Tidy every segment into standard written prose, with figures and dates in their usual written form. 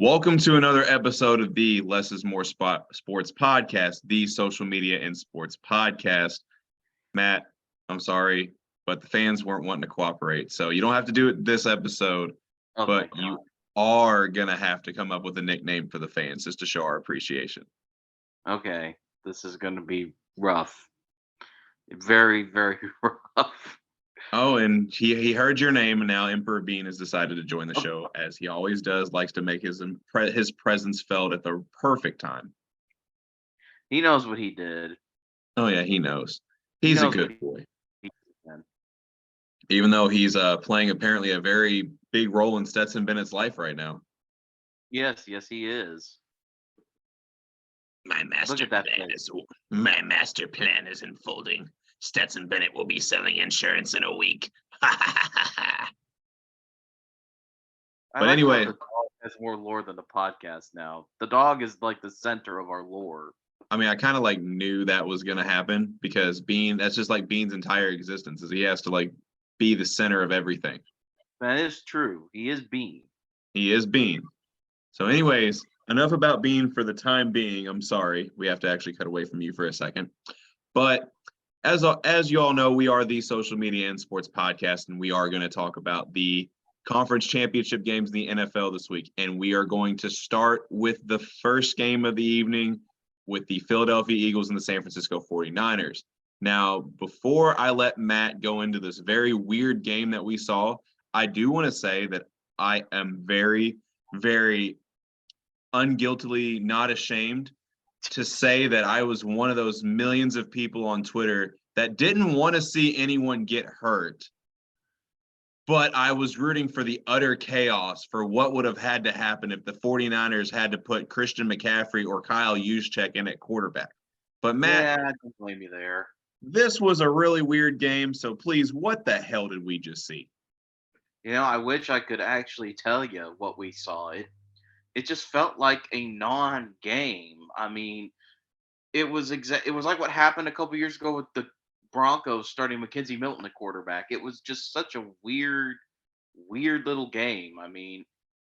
Welcome to another episode of the Less is More Sports Podcast, the social media and sports podcast. Matt, I'm sorry, but the fans weren't wanting to cooperate. So you don't have to do it this episode, Oh, but thank you God. are going to have to come up with a nickname for the fans just to show our appreciation. Okay, this is going to be rough. Very, very rough. Oh, and he heard your name, and now Emperor Bean has decided to join the show, as he always does, likes to make his presence felt at the perfect time. He knows what he did. Oh, yeah, he knows. He He's a knows what good he boy. did. Even though he's playing apparently a very big role in Stetson Bennett's life right now. Yes, yes, he is. My Look master at that plan face. is my master plan is unfolding. Stetson Bennett will be selling insurance in a week. I But like how anyway, the dog has more lore than the podcast now. The dog is like the center of our lore. I mean, I kind of like knew that was gonna happen because Bean, that's just like Bean's entire existence, is he has to like be the center of everything. That is true. He is Bean. He is Bean. So, anyways, enough about Bean for the time being. I'm sorry, we have to actually cut away from you for a second. But as you all know, we are the social media and sports podcast, and we are going to talk about the conference championship games in the NFL this week. And we are going to start with the first game of the evening with the Philadelphia Eagles and the San Francisco 49ers. Now, before I let Matt go into this very weird game that we saw, I do want to say that I am very, very unguiltily not ashamed to say that I was one of those millions of people on Twitter that didn't want to see anyone get hurt, but I was rooting for the utter chaos for what would have had to happen if the 49ers had to put Christian McCaffrey or Kyle Juszczyk in at quarterback. But Matt, Yeah, I don't blame you there. this was a really weird game, so please, what the hell did we just see? I wish I could actually tell you what we saw. It just felt like a non-game. I mean, it was like what happened a couple years ago with the Broncos starting Mackenzie Milton at quarterback. It was just such a weird little game. I mean,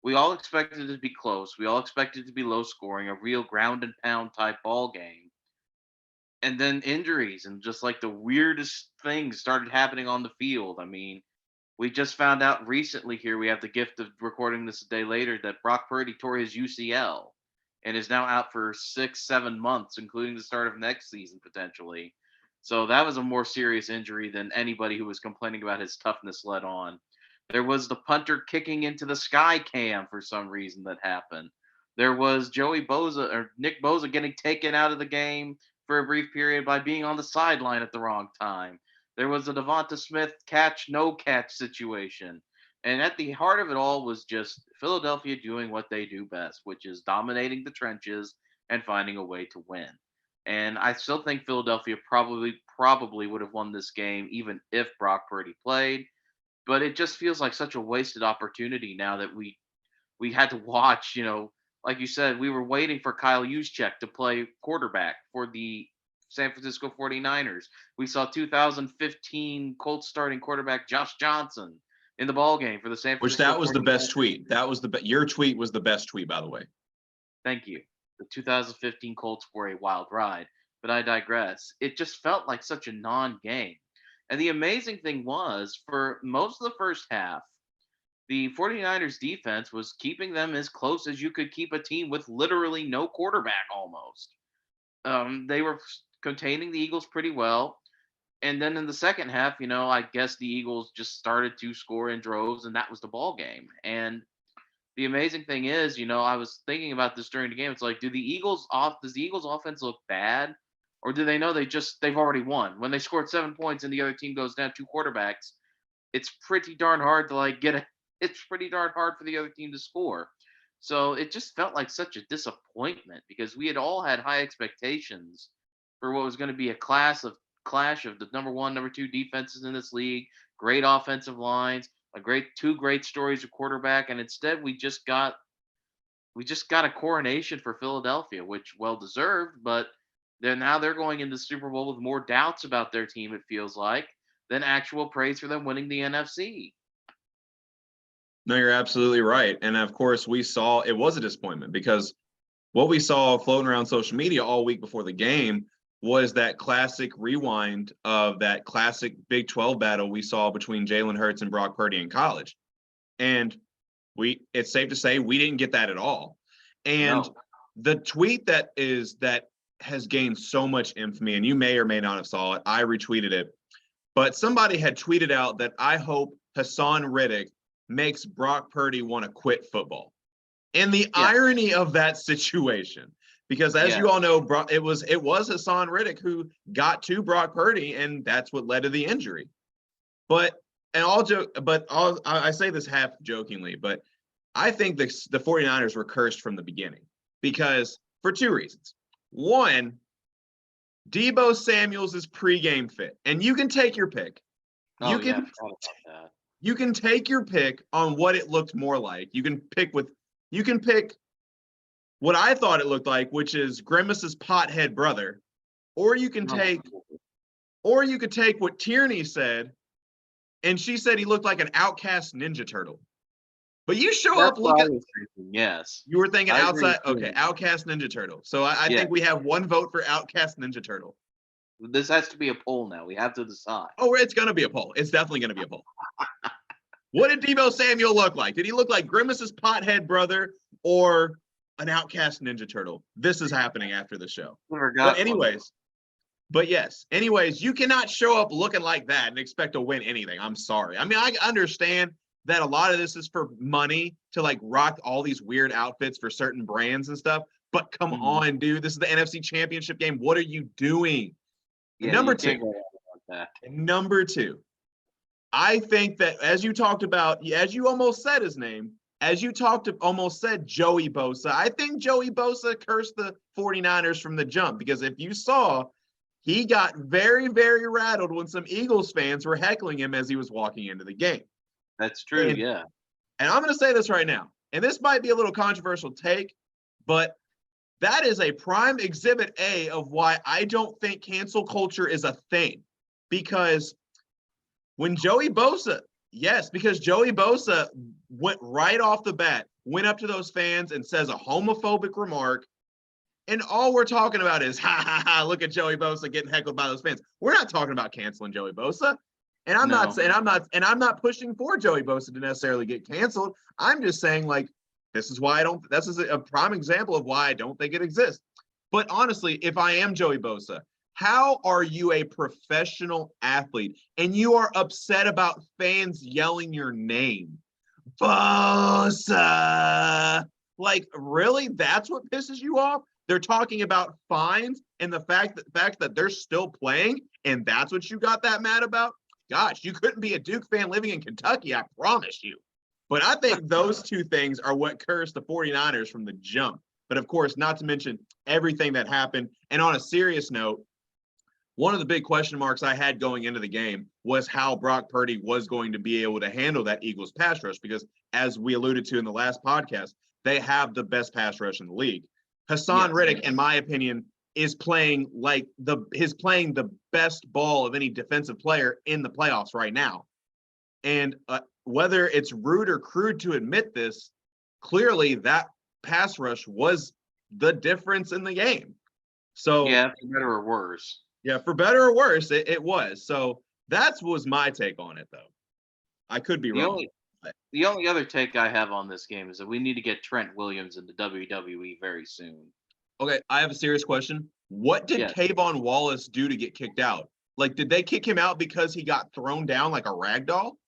we all expected it to be close. We all expected it to be low scoring, a real ground and pound type ball game. And then injuries and just like the weirdest things started happening on the field. I mean, we just found out recently here, we have the gift of recording this a day later, that Brock Purdy tore his UCL and is now out for 6, 7 months, including the start of next season potentially. So that was a more serious injury than anybody who was complaining about his toughness led on. There was the punter kicking into the sky cam for some reason that happened. There was Joey Boza or Nick Boza getting taken out of the game for a brief period by being on the sideline at the wrong time. There was a Devonta Smith catch, no catch situation. And at the heart of it all was just Philadelphia doing what they do best, which is dominating the trenches and finding a way to win. And I still think Philadelphia probably would have won this game even if Brock Purdy played. But it just feels like such a wasted opportunity now that we had to watch, like you said, we were waiting for Kyle Juszczyk to play quarterback for the San Francisco 49ers. We saw 2015 Colts starting quarterback Josh Johnson in the ball game for the San Which Francisco that was the 49ers. best tweet. That was your tweet was the best tweet, by the way. Thank you. The 2015 Colts were a wild ride, but I digress. It just felt like such a non-game. And the amazing thing was, for most of the first half, the 49ers defense was keeping them as close as you could keep a team with literally no quarterback almost. They were containing the Eagles pretty well. And then in the second half, I guess the Eagles just started to score in droves, and that was the ball game. And the amazing thing is, I was thinking about this during the game. It's like, does the Eagles offense look bad? Or do they know they've already won? When they scored 7 points and the other team goes down two quarterbacks, it's pretty darn hard to it's pretty darn hard for the other team to score. So it just felt like such a disappointment because we had all had high expectations for what was going to be a clash of the number one, number two defenses in this league, great offensive lines, two great stories of quarterback, and instead we just got a coronation for Philadelphia, which well deserved, but they're going into the Super Bowl with more doubts about their team, it feels like, than actual praise for them winning the NFC. No, you're absolutely right. And of course, we saw it was a disappointment because what we saw floating around social media all week before the game was that classic rewind of that classic Big 12 battle we saw between Jalen Hurts and Brock Purdy in college. And it's safe to say we didn't get that at all. And No. the tweet that has gained so much infamy, and you may or may not have saw it, I retweeted it, but somebody had tweeted out that I hope Hassan Riddick makes Brock Purdy want to quit football. And the Yeah. irony of that situation, because as Yeah. you all know, it was Hassan Riddick who got to Brock Purdy, and that's what led to the injury. But I say this half jokingly, but I think the 49ers were cursed from the beginning because for two reasons. One, Deebo Samuels is pregame fit, and you can take your pick. Oh You yeah, I can forgot about that. you can take your pick on what it looked more like. You can pick what I thought it looked like, which is Grimace's pothead brother, or you can No. could take what Tierney said, and she said he looked like an outcast Ninja Turtle. But you show That's up what I looking. was thinking. Yes, You were thinking I agree outside. with Okay, you. outcast Ninja Turtle. So I Yeah, think we have one vote for outcast Ninja Turtle. this has to be a poll now. We have to decide. Oh, it's going to be a poll. It's definitely going to be a poll. What did Deebo Samuel look like? Did he look like Grimace's pothead brother or an outcast Ninja Turtle? This is happening after the show. But anyways, you cannot show up looking like that and expect to win anything. I'm sorry. I mean, I understand that a lot of this is for money to like rock all these weird outfits for certain brands and stuff. But come Mhm. on, dude. This is the NFC Championship game. What are you doing? And Yeah, you can't go wrong with that. number two, I think that as you talked about, as you almost said his name, almost said Joey Bosa, I think Joey Bosa cursed the 49ers from the jump because if you saw, he got very, very rattled when some Eagles fans were heckling him as he was walking into the game. That's true. And, Yeah. and I'm going to say this right now, and this might be a little controversial take, but that is a prime exhibit A of why I don't think cancel culture is a thing. Because when Joey Bosa, because Joey Bosa went right off the bat, went up to those fans and says a homophobic remark. And all we're talking about is, ha ha ha, look at Joey Bosa getting heckled by those fans. We're not talking about canceling Joey Bosa. And I'm not No. saying I'm not pushing for Joey Bosa to necessarily get canceled. I'm just saying, like, this is a prime example of why I don't think it exists. But honestly, if I am Joey Bosa, how are you a professional athlete and you are upset about fans yelling your name? Bosa. Like, really? That's what pisses you off? They're talking about fines and the fact that they're still playing, and that's what you got that mad about? Gosh, you couldn't be a Duke fan living in Kentucky, I promise you. But I think those two things are what cursed the 49ers from the jump. But of course, not to mention everything that happened. And on a serious note, one of the big question marks I had going into the game was how Brock Purdy was going to be able to handle that Eagles pass rush because, as we alluded to in the last podcast, they have the best pass rush in the league. Hassan Yes. Riddick, in my opinion, is playing the best ball of any defensive player in the playoffs right now. And whether it's rude or crude to admit this, clearly that pass rush was the difference in the game. So Yeah, for better or worse. yeah, for better or worse, it was. So that was my take on it, though. I could be The wrong. only the only other take I have on this game is that we need to get Trent Williams in the WWE very soon. Okay, I have a serious question. What did Yes. Kayvon Wallace do to get kicked out? Like, did they kick him out because he got thrown down like a rag doll?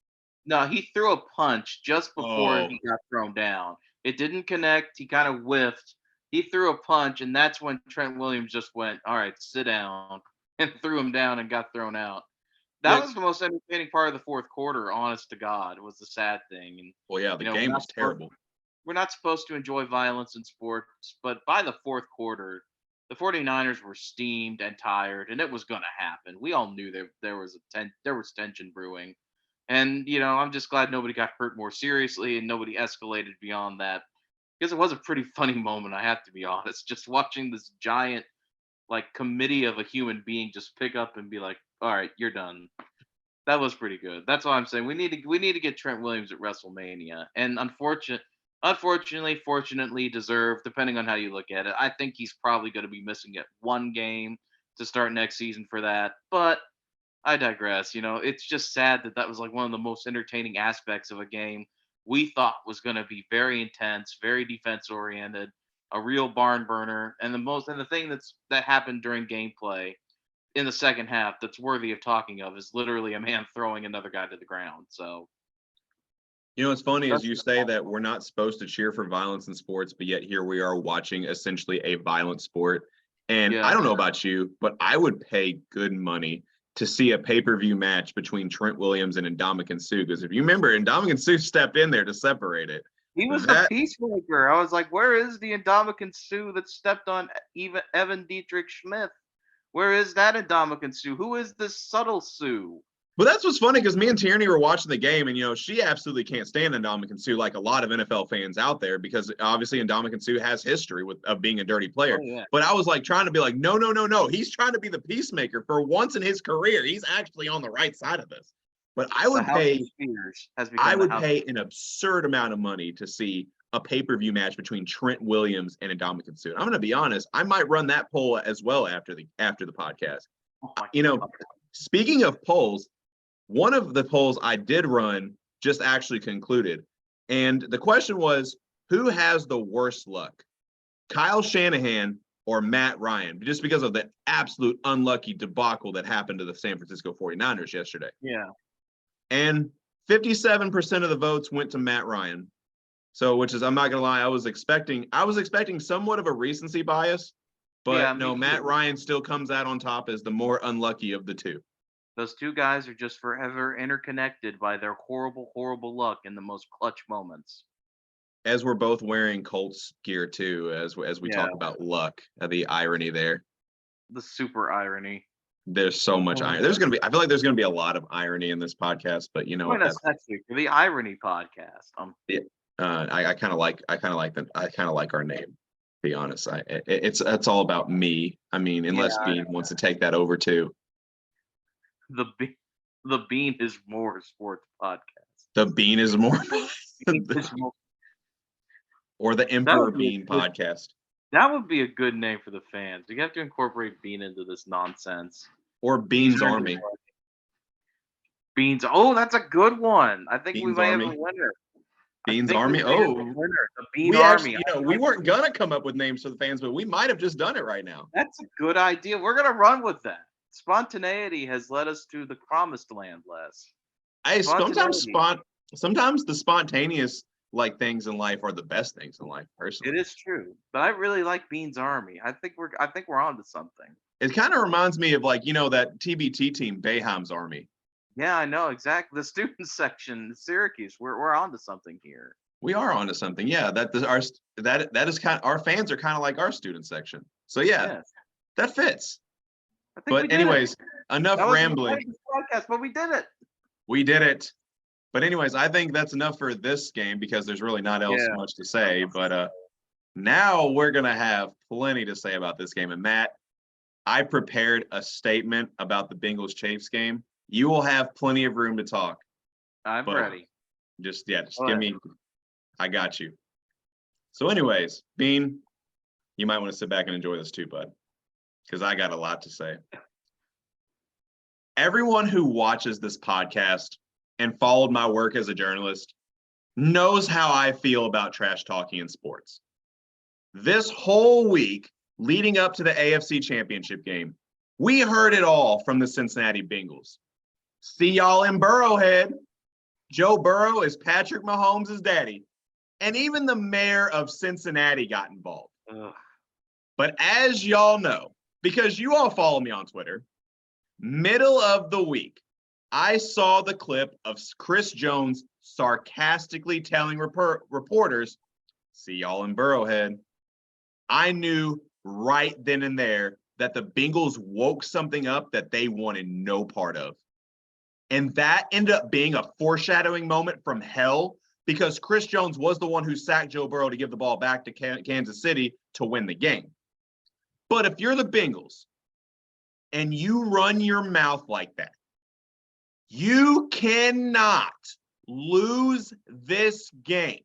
No, he threw a punch just before Oh, he got thrown down. It didn't connect. He kind of whiffed. He threw a punch, and that's when Trent Williams just went, "All right, sit down," and threw him down and got thrown out. That yeah. was the most entertaining part of the fourth quarter. Honest to God, was the sad thing. And Well, yeah, the game was terrible. we're not supposed to enjoy violence in sports, but by the fourth quarter, the 49ers were steamed and tired, and it was going to happen. We all knew there was there was tension brewing. And I'm just glad nobody got hurt more seriously and nobody escalated beyond that because it was a pretty funny moment, I have to be honest. Just watching this giant like committee of a human being just pick up and be like, "All right, you're done." That was pretty good. That's what I'm saying. We need to get Trent Williams at WrestleMania, and unfortunately, fortunately, deserved, depending on how you look at it. I think he's probably going to be missing it one game to start next season for that. But I digress. It's just sad that that was like one of the most entertaining aspects of a game we thought was going to be very intense, very defense oriented, a real barn burner, and the thing that happened during gameplay in the second half that's worthy of talking of is literally a man throwing another guy to the ground. So What's funny is that's you say that we're not supposed to cheer for violence in sports, but yet here we are watching essentially a violent sport. And I yeah. don't know about you, but I would pay good money to see a pay-per-view match between Trent Williams and Ndamukong Suh. Because if you remember, Ndamukong Suh stepped in there to separate it. He was the That peacemaker. I was like, where is the Indomitian Sue that stepped on even Evan Dietrich Schmidt? Where is that Indomitian Sue? Who is this subtle Sue? But that's what's funny because me and Tierney were watching the game, and she absolutely can't stand Ndamukong Suh like a lot of NFL fans out there because obviously Ndamukong Suh has history of being a dirty player. Oh yeah. But I was like trying to be like, no, no, no, no. He's trying to be the peacemaker for once in his career. He's actually on the right side of this. But I The would House pay of Spears has I become the would House. pay an absurd amount of money to see a pay-per-view match between Trent Williams and Ndamukong Suh. I'm going to be honest, I might run that poll as well after the podcast. Oh my God. Speaking of polls, one of the polls I did run just actually concluded. And the question was, who has the worst luck? Kyle Shanahan or Matt Ryan? Just because of the absolute unlucky debacle that happened to the San Francisco 49ers yesterday. Yeah. And 57% of the votes went to Matt Ryan. So, which is, I'm not going to lie, I was expecting somewhat of a recency bias, but Yeah, no, me Matt too. Ryan still comes out on top as the more unlucky of the two. Those two guys are just forever interconnected by their horrible, horrible luck in the most clutch moments. As we're both wearing Colts gear too, as we Yeah. talk about luck, the irony there. The super irony. There's so much irony. I feel like there's gonna be a lot of irony in this podcast, but you know what? Join us next week for the Irony Podcast. I kind of like our name. To be honest, it's all about me. I mean, unless Yeah. Bean wants to take that over too. The Bean is More Sports Podcast. The Bean is more, Bean is More. or the That Emperor would be a Bean good- podcast, That would be a good name for the fans. You have to incorporate Bean into this nonsense. or Bean's Army. Beans. Oh, that's a good one. I think we Bean's might have Army. a winner. Bean's I think Army. we might have a Oh, winner. The Bean we Army. actually, we weren't gonna come up with names for the fans, but we might have just done it right now. That's a good idea. We're gonna run with that. Spontaneity has led us to the promised land, Les. Sometimes the spontaneous things in life are the best things in life. Personally, It is true, but I really like Bean's Army. I think we're on to something. it kind of reminds me of that TBT team, Bayham's Army. Yeah, I know exactly. The student section, Syracuse. We're on to something here. We are on to something. Yeah, that is kind of, our fans are kind of like our student section. So yeah, Yes. that fits. I think we But did anyways, it. enough That was the rambling. point of this podcast, but we did it. We did it. But anyways, I think that's enough for this game because there's really not else Yeah. much to say. But now we're gonna have plenty to say about this game. And Matt, I prepared a statement about the Bengals Chiefs game. You will have plenty of room to talk. I'm But ready. Just Go give ahead. me. I got you. So, anyways, Bean, you might want to sit back and enjoy this too, bud, because I got a lot to say. Everyone who watches this podcast and followed my work as a journalist knows how I feel about trash talking in sports. This whole week leading up to the AFC Championship game, we heard it all from the Cincinnati Bengals. See y'all in Burrowhead. Joe Burrow is Patrick Mahomes' daddy. And even the mayor of Cincinnati got involved. Ugh. But as y'all know, because you all follow me on Twitter, middle of the week, I saw the clip of Chris Jones sarcastically telling reporters, see y'all in Burrowhead. I knew right then and there that the Bengals woke something up that they wanted no part of. And that ended up being a foreshadowing moment from hell because Chris Jones was the one who sacked Joe Burrow to give the ball back to Kansas City to win the game. But if you're the Bengals and you run your mouth like that, You cannot lose this game.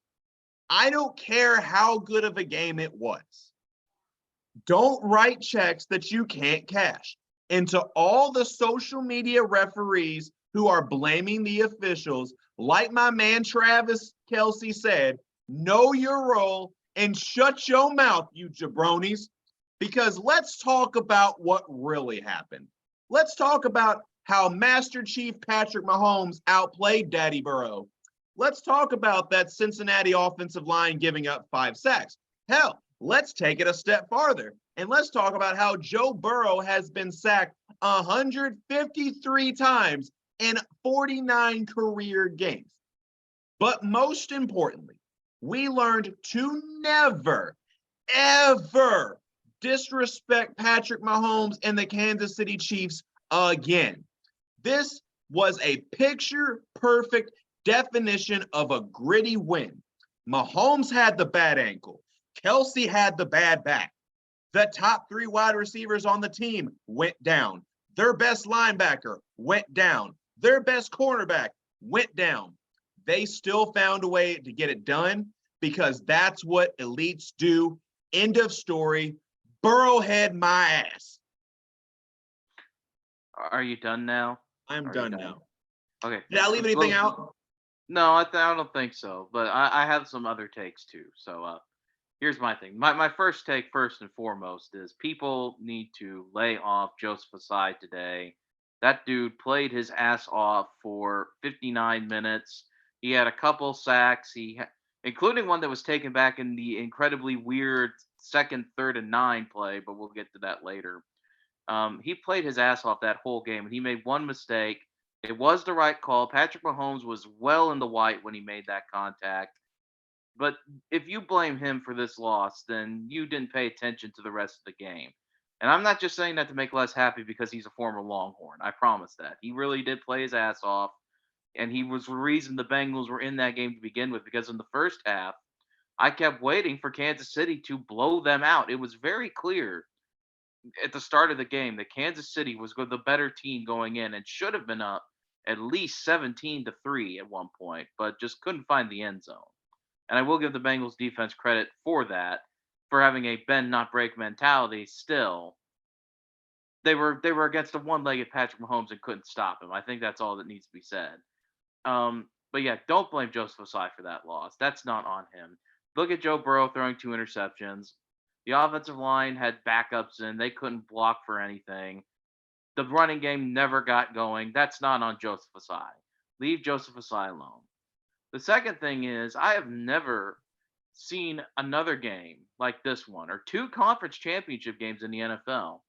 I don't care how good of a game it was. Don't write checks that you can't cash. And to all the social media referees who are blaming the officials, like my man Travis Kelsey said, know your role and shut your mouth, you jabronis, because let's talk about what really happened. Let's talk about how Master Chief Patrick Mahomes outplayed Daddy Burrow. Let's talk about that Cincinnati offensive line giving up 5 sacks. Hell, let's take it a step farther and let's talk about how Joe Burrow has been sacked 153 times in 49 career games. But most importantly, we learned to never, ever disrespect Patrick Mahomes and the Kansas City Chiefs again. This was a picture perfect definition of a gritty win. Mahomes had the bad ankle. Kelsey had the bad back. The top 3 wide receivers on the team went down. Their best linebacker went down. Their best cornerback went down. They still found a way to get it done because that's what elites do. End of story. Burrowhead my ass. Are you done now? I'm done now. Okay. Did I leave anything out? No, I don't think so. But I have some other takes too. So here's my thing. My first take, first and foremost, is people need to lay off Joseph Asai today. That dude played his ass off for 59 minutes. He had a couple sacks. Including one that was taken back in the incredibly weird second, third, and 9 play. But we'll get to that later. He played his ass off that whole game, and he made one mistake. It was the right call. Patrick Mahomes was well in the white when he made that contact. But if you blame him for this loss, then you didn't pay attention to the rest of the game. And I'm not just saying that to make Les happy because he's a former Longhorn. I promise that. He really did play his ass off. And he was the reason the Bengals were in that game to begin with. Because in the first half, I kept waiting for Kansas City to blow them out. It was very clear at the start of the game that Kansas City was the better team going in and should have been up at least 17-3 at one point, but just couldn't find the end zone. And I will give the Bengals defense credit for that, for having a bend not break mentality. Still, they were against a one-legged Patrick Mahomes and couldn't stop him. I think that's all that needs to be said. But yeah, don't blame Joseph Osai for that loss. That's not on him. Look at Joe Burrow throwing 2 interceptions. The offensive line had backups and they couldn't block for anything. The running game never got going. That's not on Joseph Asai. Leave Joseph Asai alone. The second thing is, I have never seen another game like this one, or 2 conference championship games in the NFL,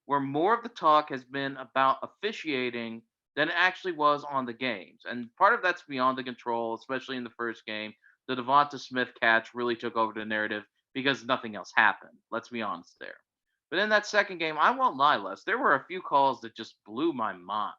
where more of the talk has been about officiating than it actually was on the games. And part of that's beyond the control, especially in the first game. The Devonta Smith catch really took over the narrative because nothing else happened. Let's be honest there. But in that second game, I won't lie, Les, there were a few calls that just blew my mind.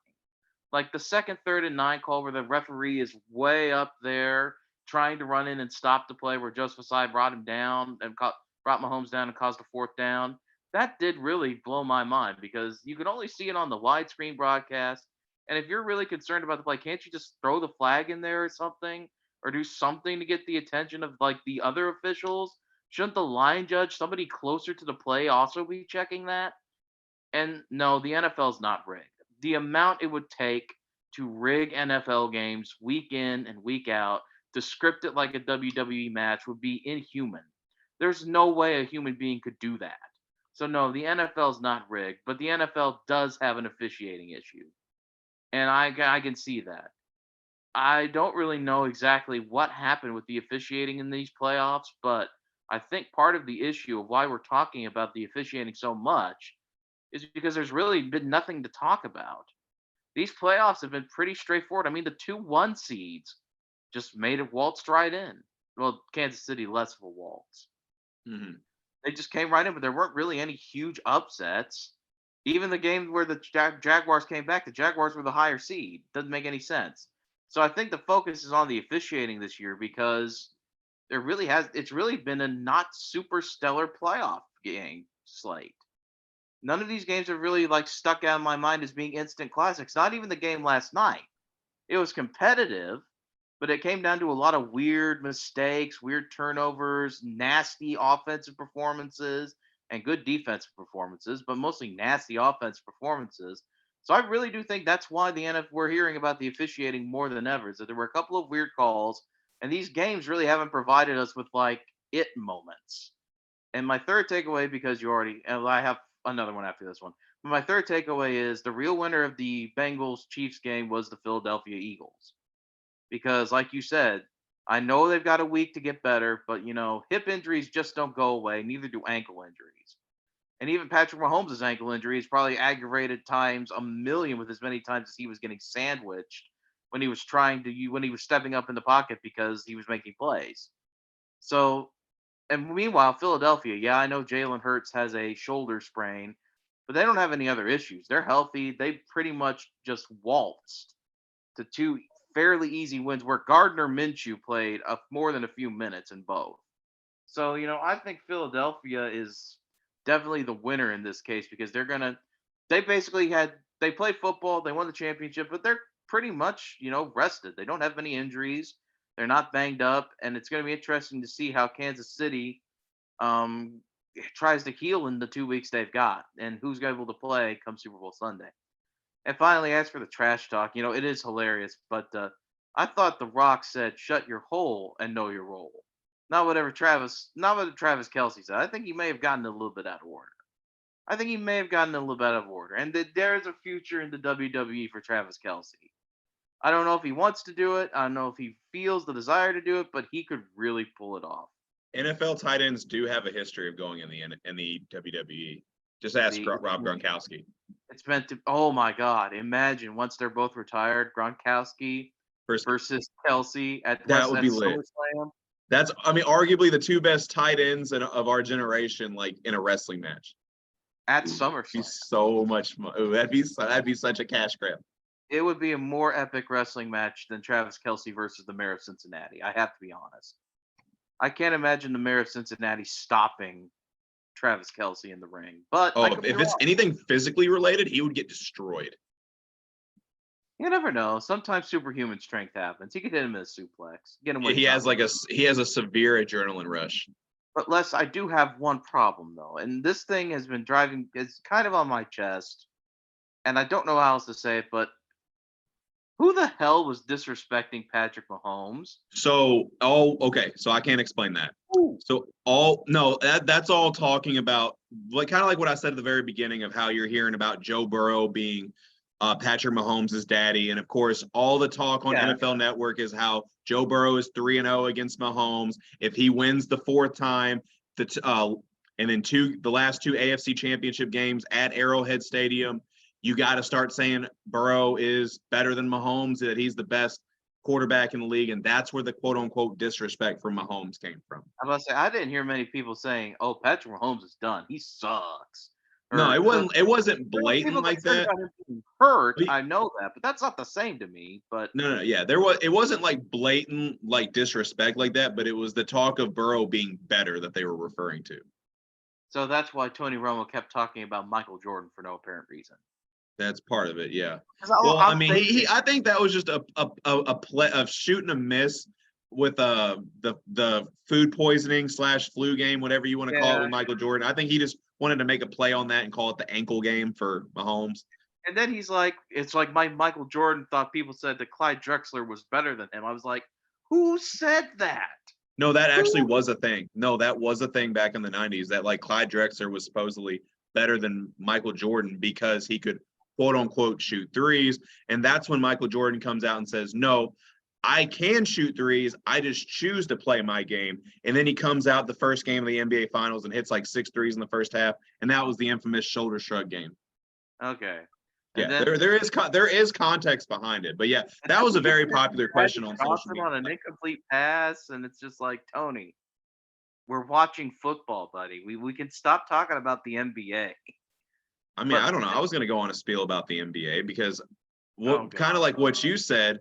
Like the second, third, and 9 call where the referee is way up there trying to run in and stop the play where Joseph Asai brought him down and brought Mahomes down and caused a 4th down. That did really blow my mind because you could only see it on the widescreen broadcast. And if you're really concerned about the play, can't you just throw the flag in there or something? Or do something to get the attention of like the other officials? Shouldn't the line judge, somebody closer to the play, also be checking that? And no, the NFL's not rigged. The amount it would take to rig NFL games week in and week out to script it like a WWE match would be inhuman. There's no way a human being could do that. So no, the NFL's not rigged, but the NFL does have an officiating issue. And I can see that. I don't really know exactly what happened with the officiating in these playoffs, but I think part of the issue of why we're talking about the officiating so much is because there's really been nothing to talk about. These playoffs have been pretty straightforward. I mean, the 2-1 seeds just made it waltzed right in. Well, Kansas City less of a waltz. Mhm. They just came right in, but there weren't really any huge upsets. Even the game where the Jaguars came back, the Jaguars were the higher seed. Doesn't make any sense. So I think the focus is on the officiating this year because it's really been a not super stellar playoff game slate. None of these games have really like stuck out in my mind as being instant classics. Not even the game last night. It was competitive, but it came down to a lot of weird mistakes, weird turnovers, nasty offensive performances, and good defensive performances, but mostly nasty offensive performances. So I really do think that's why the NFL we're hearing about the officiating more than ever. Is that there were a couple of weird calls, and these games really haven't provided us with like it moments. And my third takeaway, because you already, and I have another one after this one. But my third takeaway is the real winner of the Bengals Chiefs game was the Philadelphia Eagles. Because, like you said, I know they've got a week to get better, but hip injuries just don't go away. Neither do ankle injuries. And even Patrick Mahomes' ankle injury is probably aggravated times a million with as many times as he was getting sandwiched when he was when he was stepping up in the pocket because he was making plays. So and meanwhile, Philadelphia, yeah, I know Jalen Hurts has a shoulder sprain, but they don't have any other issues. They're healthy. They pretty much just waltzed to two fairly easy wins where Gardner Minshew played more than a few minutes in both. So, I think Philadelphia is definitely the winner in this case because they basically they played football, they won the championship, but they're pretty much, rested. They don't have any injuries. They're not banged up. And it's going to be interesting to see how Kansas City um, tries to heal in the 2 weeks they've got and who's able to play come Super Bowl Sunday. And finally, as for the trash talk, it is hilarious, but I thought The Rock said, "Shut your hole and know your role." Not what Travis Kelsey said. I think he may have gotten a little bit out of order. I think he may have gotten a little bit out of order, and that there is a future in the WWE for Travis Kelsey. I don't know if he wants to do it. I don't know if he feels the desire to do it, but he could really pull it off. NFL tight ends do have a history of going in the WWE. Just ask The Rob Gronkowski. It's meant to. Oh my God! Imagine once they're both retired, Gronkowski First, versus Kelsey at that would be lit. SummerSlam. That's, I mean, arguably the two best tight ends of our generation, like in a wrestling match. At Ooh, be SummerSlam. so much fun. Ooh, that'd be such a cash grab. It would be a more epic wrestling match than Travis Kelsey versus the Mayor of Cincinnati. I have to be honest. I can't imagine the Mayor of Cincinnati stopping Travis Kelsey in the ring, but I Oh, could be if it's wrong. anything physically related, he would get destroyed. You never know. Sometimes superhuman strength happens. He could hit him in a suplex, get him where He he's has not. he has a severe adrenaline rush. But Les, I do have one problem though, and this thing has been driving. It's kind of on my chest, and I don't know how else to say it, but who the hell was disrespecting Patrick Mahomes? So, oh, okay. So I can't explain that. Ooh. So that's all talking about, like, kind of like what I said at the very beginning of how you're hearing about Joe Burrow being Patrick Mahomes' daddy, and of course, all the talk on Yeah. NFL Network is how Joe Burrow is 3-0 against Mahomes. If he wins the fourth time, and then the last two AFC Championship games at Arrowhead Stadium, you got to start saying Burrow is better than Mahomes, that he's the best quarterback in the league, and that's where the quote unquote disrespect from Mahomes came from. I'm about to say I didn't hear many people saying, "Oh, Patrick Mahomes is done. He sucks." No, Or it wasn't there were blatant people like concerned that. about him being hurt. But I know that, but that's not the same to me. But no, yeah, it wasn't like blatant like disrespect like that, but it was the talk of Burrow being better that they were referring to. so that's why Tony Romo kept talking about Michael Jordan for no apparent reason. That's part of it, yeah. 'Cause Well, I I'm mean, thinking, I think that was just a play of shooting a miss with the food poisoning / flu game, whatever you want to call it, yeah. with Michael Jordan. I think he just wanted to make a play on that and call it the ankle game for Mahomes. And then he's like, it's like Michael Jordan thought people said that Clyde Drexler was better than him. I was like, who said that? No, that actually Who? was a thing. No, that was a thing back in the 90s that like Clyde Drexler was supposedly better than Michael Jordan because he could quote unquote shoot threes. And that's when Michael Jordan comes out and says, "No, I can shoot threes. I just choose to play my game." And then he comes out the first game of the NBA Finals and hits like 6 threes in the first half. And that was the infamous shoulder shrug game. Okay. And Yeah, then there is context behind it. But yeah, that was a very popular question on social Johnson media. on an incomplete pass, and it's just like, Tony, we're watching football, buddy. We can stop talking about the NBA. I mean, But I don't know. I was going to go on a spiel about the NBA because oh what kind of like what you said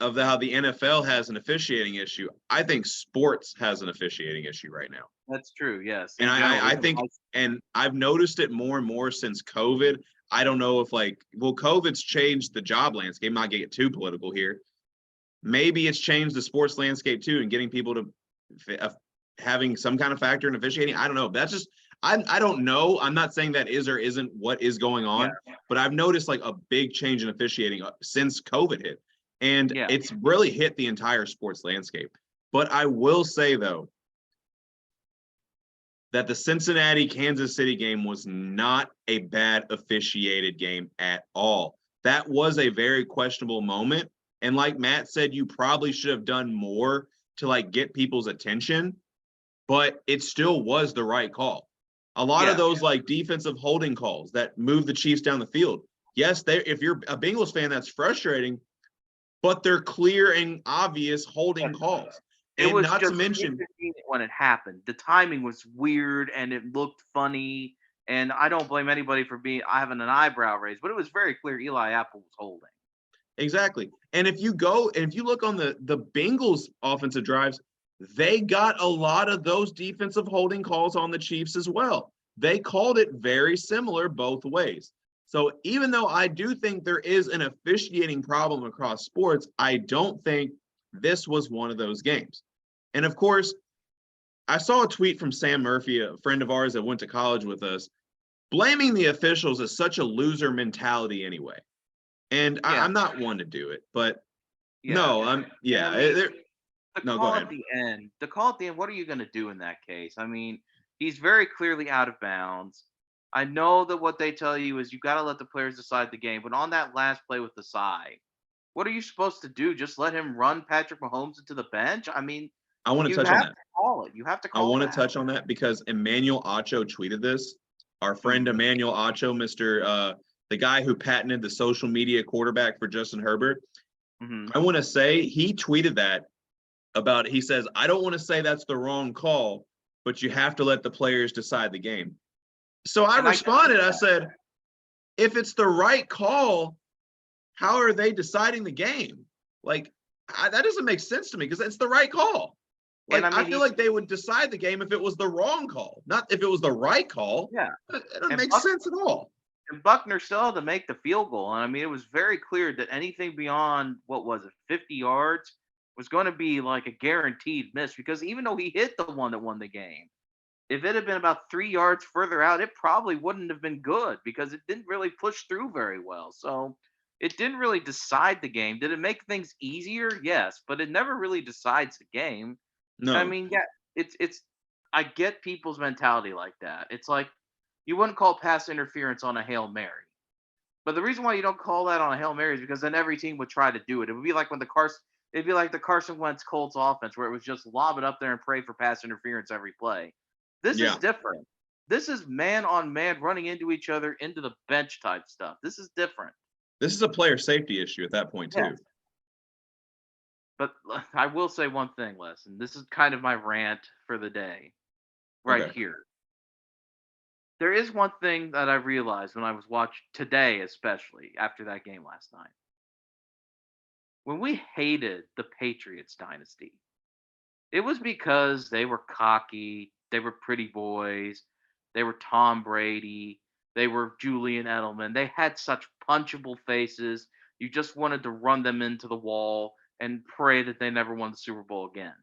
of how the NFL has an officiating issue. I think sports has an officiating issue right now. that's true. Yes, And in general, I even think, and I've noticed it more and more since COVID. I don't know if COVID's changed the job landscape. Not get too political here. Maybe it's changed the sports landscape too, and getting people to having some kind of factor in officiating. I don't know. That's just I don't know. I'm not saying that is or isn't what is going on, but I've noticed like a big change in officiating since COVID hit, and it's really hit the entire sports landscape. But I will say though that the Cincinnati Kansas City game was not a bad officiated game at all. That was a very questionable moment. And like Matt said, you probably should have done more to like get people's attention, but it still was the right call. A lot of those like defensive holding calls that move the Chiefs down the field. Yes, if you're a Bengals fan, that's frustrating, but they're clear and obvious holding calls. It was not just to mention when it happened. The timing was weird and it looked funny. And I don't blame anybody for having an eyebrow raised, but it was very clear Eli Apple was holding. Exactly. And if you look on the Bengals offensive drives, they got a lot of those defensive holding calls on the Chiefs as well. They called it very similar both ways. So even though I do think there is an officiating problem across sports, I don't think this was one of those games. And of course, I saw a tweet from Sam Murphy, a friend of ours that went to college with us, blaming the officials is such a loser mentality anyway. And I'm not one to do it, but no, go ahead. The call at the end, what are you going to do in that case? I mean, he's very clearly out of bounds. I know that what they tell you is you got to let the players decide the game, but on that last play with the side, what are you supposed to do? Just let him run Patrick Mahomes into the bench? I mean, I want to touch on that. You have to call it. I want to touch on that because Emmanuel Acho tweeted this. Our friend Emmanuel Acho, the guy who patented the social media quarterback for Justin Herbert. I want to say he tweeted that he says, I don't want to say that's the wrong call, but you have to let the players decide the game. So I responded, I said, if it's the right call, how are they deciding the game? Like, that doesn't make sense to me because it's the right call. Like, I feel like they would decide the game if it was the wrong call, not if it was the right call. Yeah. It doesn't make sense at all. And Buckner still had to make the field goal. And I mean, it was very clear that anything beyond, 50 yards was going to be like a guaranteed miss because even though he hit the one that won the game, if it had been about 3 yards further out, it probably wouldn't have been good because it didn't really push through very well. So it didn't really decide the game. Did it make things easier? Yes, but it never really decides the game. No. I mean, it's I get people's mentality like that. It's like you wouldn't call pass interference on a Hail Mary. But the reason why you don't call that on a Hail Mary is because then every team would try to do it. It would be like it'd be like the Carson Wentz Colts offense where it was just lob it up there and pray for pass interference every play. This is different. This is man on man running into each other into the bench type stuff. This is different. This is a player safety issue at that point too. Yeah. But I will say one thing, Les, and this is kind of my rant for the day right here. There is one thing that I realized when I was watching today, especially after that game last night. When we hated the Patriots dynasty, it was because they were cocky, they were pretty boys, they were Tom Brady, they were Julian Edelman. They had such punchable faces. You just wanted to run them into the wall and pray that they never won the Super Bowl again.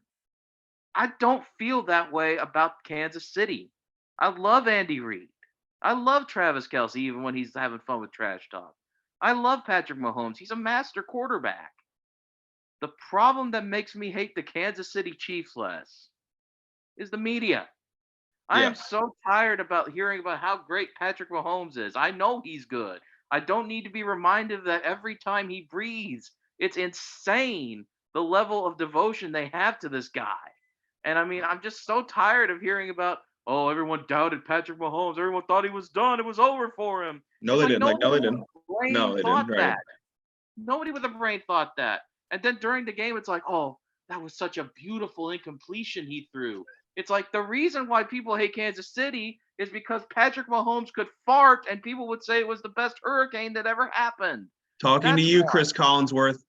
I don't feel that way about Kansas City. I love Andy Reid. I love Travis Kelce, even when he's having fun with trash talk. I love Patrick Mahomes. He's a master quarterback. The problem that makes me hate the Kansas City Chiefs less is the media. I am so tired about hearing about how great Patrick Mahomes is. I know he's good. I don't need to be reminded that every time he breathes, it's insane the level of devotion they have to this guy. And I mean, I'm just so tired of hearing about, oh, everyone doubted Patrick Mahomes. Everyone thought he was done. It was over for him. No, they didn't. No, they didn't. No, they didn't. Right. Nobody with a brain thought that. And then during the game, it's like, oh, that was such a beautiful incompletion he threw. It's like the reason why people hate Kansas City is because Patrick Mahomes could fart and people would say it was the best hurricane that ever happened. Talking to you, Chris Collinsworth.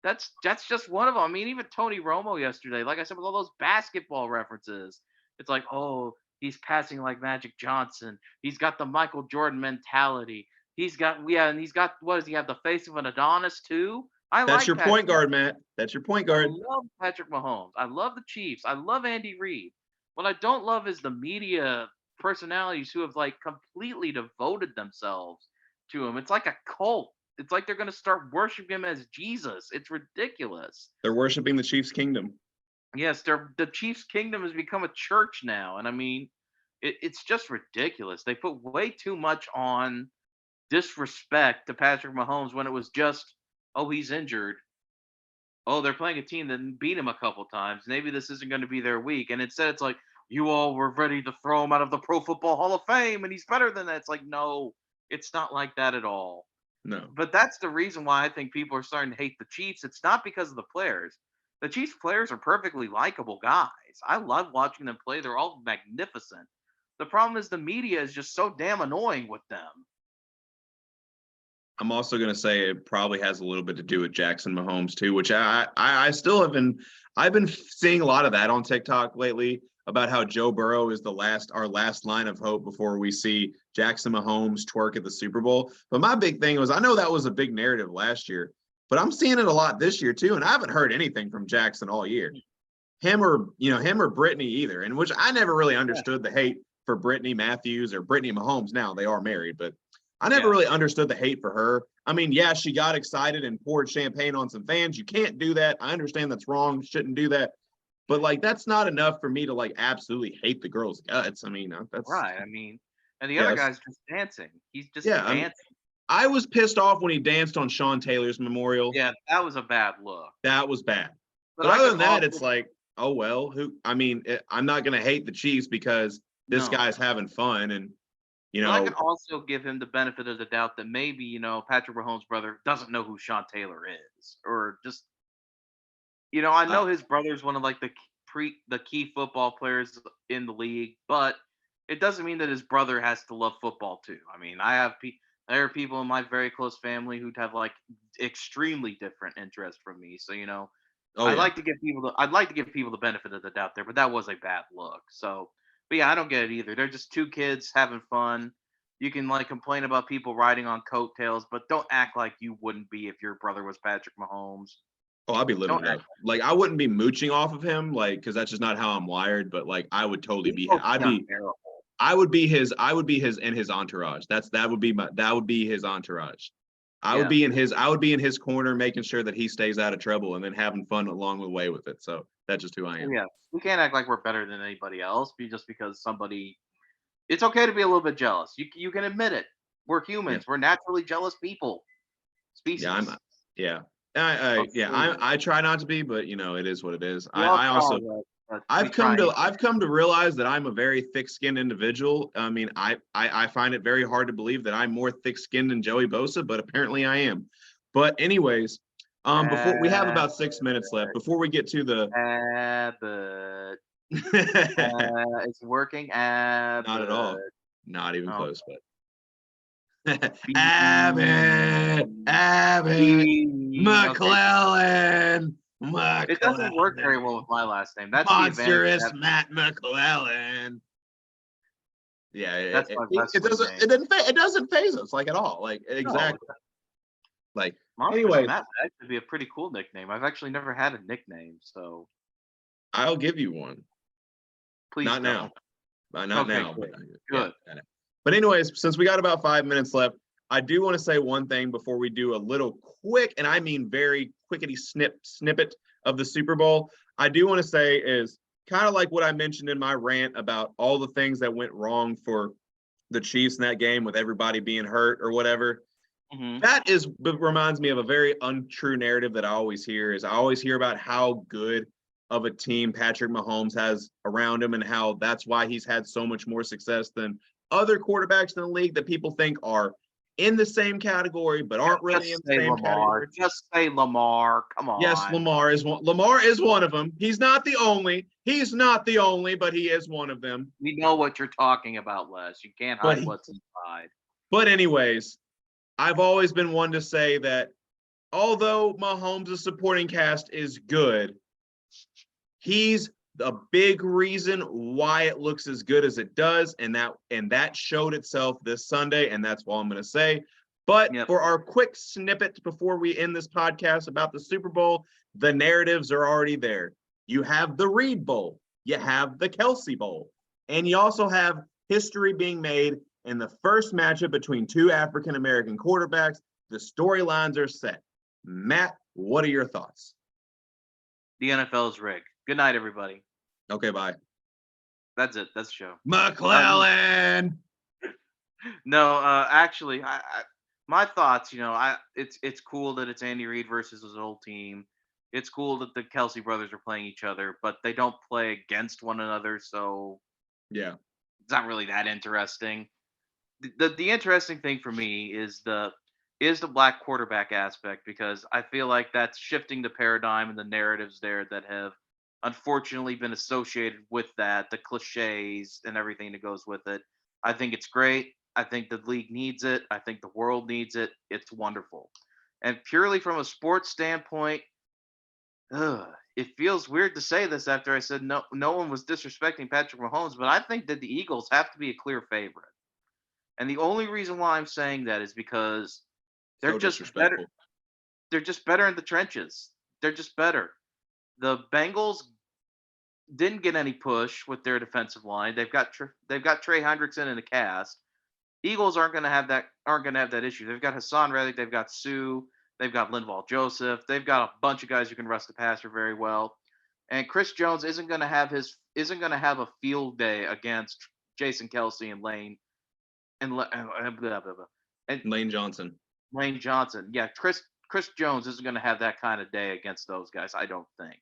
That's just one of them. I mean, even Tony Romo yesterday, like I said, with all those basketball references, it's like, oh, he's passing like Magic Johnson. He's got the Michael Jordan mentality. and he's got what does he have the face of an Adonis too? I That's like your point Patrick. guard, Matt. That's your point I guard. love Patrick Mahomes. I love the Chiefs. I love Andy Reid. What I don't love is the media personalities who have like completely devoted themselves to him. It's like a cult. It's like they're going to start worshiping him as Jesus. It's ridiculous. They're worshiping the Chiefs' kingdom. Yes, the Chiefs' kingdom has become a church now, and I mean, it's just ridiculous. They put way too much on disrespect to Patrick Mahomes when it was just, oh, he's injured. Oh, they're playing a team that beat him a couple times. Maybe this isn't going to be their week. And instead, it's like, you all were ready to throw him out of the Pro Football Hall of Fame, and he's better than that. It's like, no, it's not like that at all. No. But that's the reason why I think people are starting to hate the Chiefs. It's not because of the players. The Chiefs players are perfectly likable guys. I love watching them play. They're all magnificent. The problem is the media is just so damn annoying with them. I'm also going to say it probably has a little bit to do with Jackson Mahomes too, which I still have been. I've been seeing a lot of that on TikTok lately about how Joe Burrow is our last line of hope before we see Jackson Mahomes twerk at the Super Bowl. But my big thing was I know that was a big narrative last year, but I'm seeing it a lot this year too, and I haven't heard anything from Jackson all year. Him or Brittany either, and which I never really understood the hate for Brittany Matthews or Brittany Mahomes. Now they are married, but I never really understood the hate for her. I mean, yeah, she got excited and poured champagne on some fans. You can't do that. I understand that's wrong. Shouldn't do that. But like, that's not enough for me to like absolutely hate the girl's guts. I mean, that's Right. I mean, and the other yes, guy's just dancing. He's just yeah. dancing. I was pissed off when he danced on Sean Taylor's memorial. Yeah, that was a bad look. That was bad. But But I other could than that, also it's like, oh well. I'm not gonna hate the Chiefs because this no. guy's having fun, and But I can also give him the benefit of the doubt that maybe, Patrick Mahomes' brother doesn't know who Sean Taylor is. Or just I uh, know his brother's one of like the key football players in the league, but it doesn't mean that his brother has to love football too. I mean, there are people in my very close family who'd have like extremely different interests from me. So, oh yeah. I'd like to give people the benefit of the doubt there, but that was a bad look. So, but yeah, I don't get it either. They're just two kids having fun. You can like complain about people riding on coattails, but don't act like you wouldn't be if your brother was Patrick Mahomes. Oh, I'll be living Don't it act up. Like I wouldn't be mooching off of him, like because that's just not how I'm wired. But like I would totally He be. will be unbearable. I would be his. I would be his and his entourage. That would be his entourage. Yeah. I would be in his corner, making sure that he stays out of trouble, and then having fun along the way with it. So that's just who I am. Yeah. We can't act like we're better than anybody else just because somebody. It's okay to be a little bit jealous. You can admit it. We're Yeah, humans. We're naturally jealous people. yeah, Species. yeah. Of food. I try not to be, but it is what it is. We all I try, also but we try anyway. I've come to realize that I'm a very thick-skinned individual. I mean, I find it very hard to believe that I'm more thick-skinned than Joey Bosa, but apparently I am. But anyways, before we have about 6 minutes left, before we get to the But not it's working. at all, But not even oh, close, but Abbott, okay. McClellan, It doesn't work very well with McClellan, my last name. That's the advantage of monstrous having. Matt McClellan. Yeah, That's my wrestling name. it doesn't phase us like at all. Like No, exactly. Like Monstrous anyways, Matt would actually be a pretty cool nickname. I've actually never had a nickname, so I'll give you one. please Not don't. now. Not Okay, now, but good. yeah. Good. But anyways, since we got about 5 minutes left, I do want to say one thing before we do a little quick, and I mean very quickety snippet of the Super Bowl. I do want to say is kind of like what I mentioned in my rant about all the things that went wrong for the Chiefs in that game with everybody being hurt or whatever. Hmm. That reminds me of a very untrue narrative that I always hear is I always hear about how good of a team Patrick Mahomes has around him and how that's why he's had so much more success than other quarterbacks in the league that people think are in the same category but aren't really in Just the say same Lamar. category. Just say Lamar. Come Yes, on. Lamar is one. Lamar is one of them. He's not the only. He's not the only, but he is one of them. We know what you're talking about, Les. You can't But hide what's inside. but anyways, I've always been one to say that although Mahomes' supporting cast is good, he's a big reason why it looks as good as it does, and that showed itself this Sunday. And that's all I'm going to say. But Yep. for our quick snippet before we end this podcast about the Super Bowl, the narratives are already there. You have the Reed Bowl, you have the Kelsey Bowl, and you also have history being made in the first matchup between two African American quarterbacks. The storylines are set. Matt, what are your thoughts? The NFL is rigged. Good night, everybody. Okay, bye. That's it. That's the show. McClellan. No, actually, my thoughts. It's cool that it's Andy Reid versus his old team. It's cool that the Kelsey brothers are playing each other, but they don't play against one another, so Yeah. it's not really that interesting. The interesting thing for me is the black quarterback aspect, because I feel like that's shifting the paradigm and the narratives there that have unfortunately been associated with that, the cliches and everything that goes with it. I think it's great. I think the league needs it. I think the world needs it. It's wonderful. And purely from a sports standpoint, it feels weird to say this after I said no one was disrespecting Patrick Mahomes, but I think that the Eagles have to be a clear favorite. And the only reason why I'm saying that is because they're So just better. disrespectful. They're just better in the trenches. They're just better. The Bengals didn't get any push with their defensive line. They've got Trey Hendrickson in the cast. Eagles aren't going to have that. Aren't going to have that issue. They've got Hassan Reddick. They've got Sue. They've got Linval Joseph. They've got a bunch of guys who can rush the passer very well. And Chris Jones isn't going to have a field day against Jason Kelsey and Lane and blah, blah, blah. And Lane Johnson. Lane Johnson. Yeah, Chris Jones isn't going to have that kind of day against those guys, I don't think.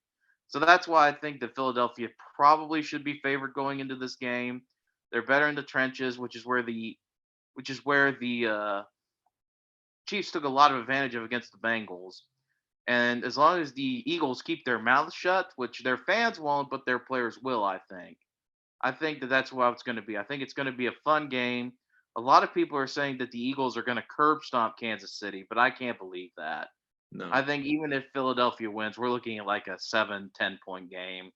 So that's why I think that Philadelphia probably should be favored going into this game. They're better in the trenches, which is where the Chiefs took a lot of advantage of against the Bengals. And as long as the Eagles keep their mouths shut, which their fans won't, but their players will, I think that that's what it's going to be. I think it's going to be a fun game. A lot of people are saying that the Eagles are going to curb stomp Kansas City, but I can't believe that. No. I think even if Philadelphia wins, we're looking at like a 7-10 point game.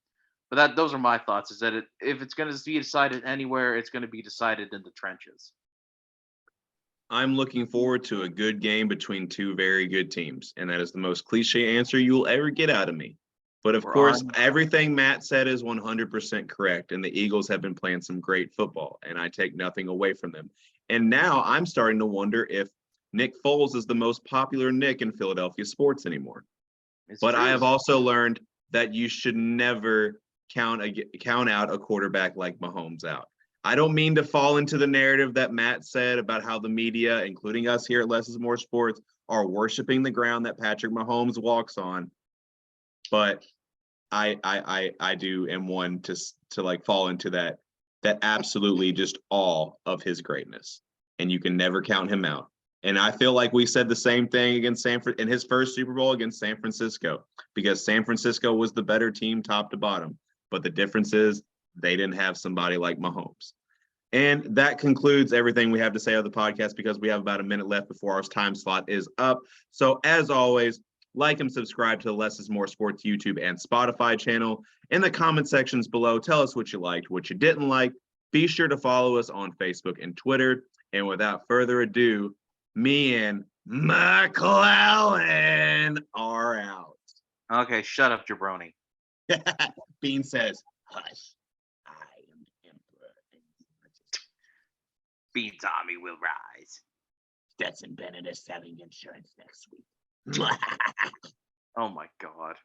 But those are my thoughts. Is that if it's going to be decided anywhere, it's going to be decided in the trenches. I'm looking forward to a good game between two very good teams, and that is the most cliche answer you will ever get out of me. But of We're course, on. everything Matt said is 100% correct, and the Eagles have been playing some great football, and I take nothing away from them. And now I'm starting to wonder if Nick Foles is the most popular Nick in Philadelphia sports anymore. It's But I true. have also learned that you should never count out a quarterback like Mahomes out. I don't mean to fall into the narrative that Matt said about how the media, including us here at Less is More Sports, are worshiping the ground that Patrick Mahomes walks on. But I do am one to like fall into that absolutely just awe of his greatness, and you can never count him out. And I feel like we said the same thing against in his first Super Bowl against San Francisco, because San Francisco was the better team top to bottom. But the difference is they didn't have somebody like Mahomes. And that concludes everything we have to say on the podcast, because we have about a minute left before our time slot is up. So as always, like and subscribe to the Less is More Sports YouTube and Spotify channel. In the comment sections below, tell us what you liked, what you didn't like. Be sure to follow us on Facebook and Twitter. And without further ado, me and McClellan are out. Okay, shut up, jabroni. Bean says, hush, I am the emperor. Beans army will rise. Stetson Bennett is selling insurance next week. Oh my god.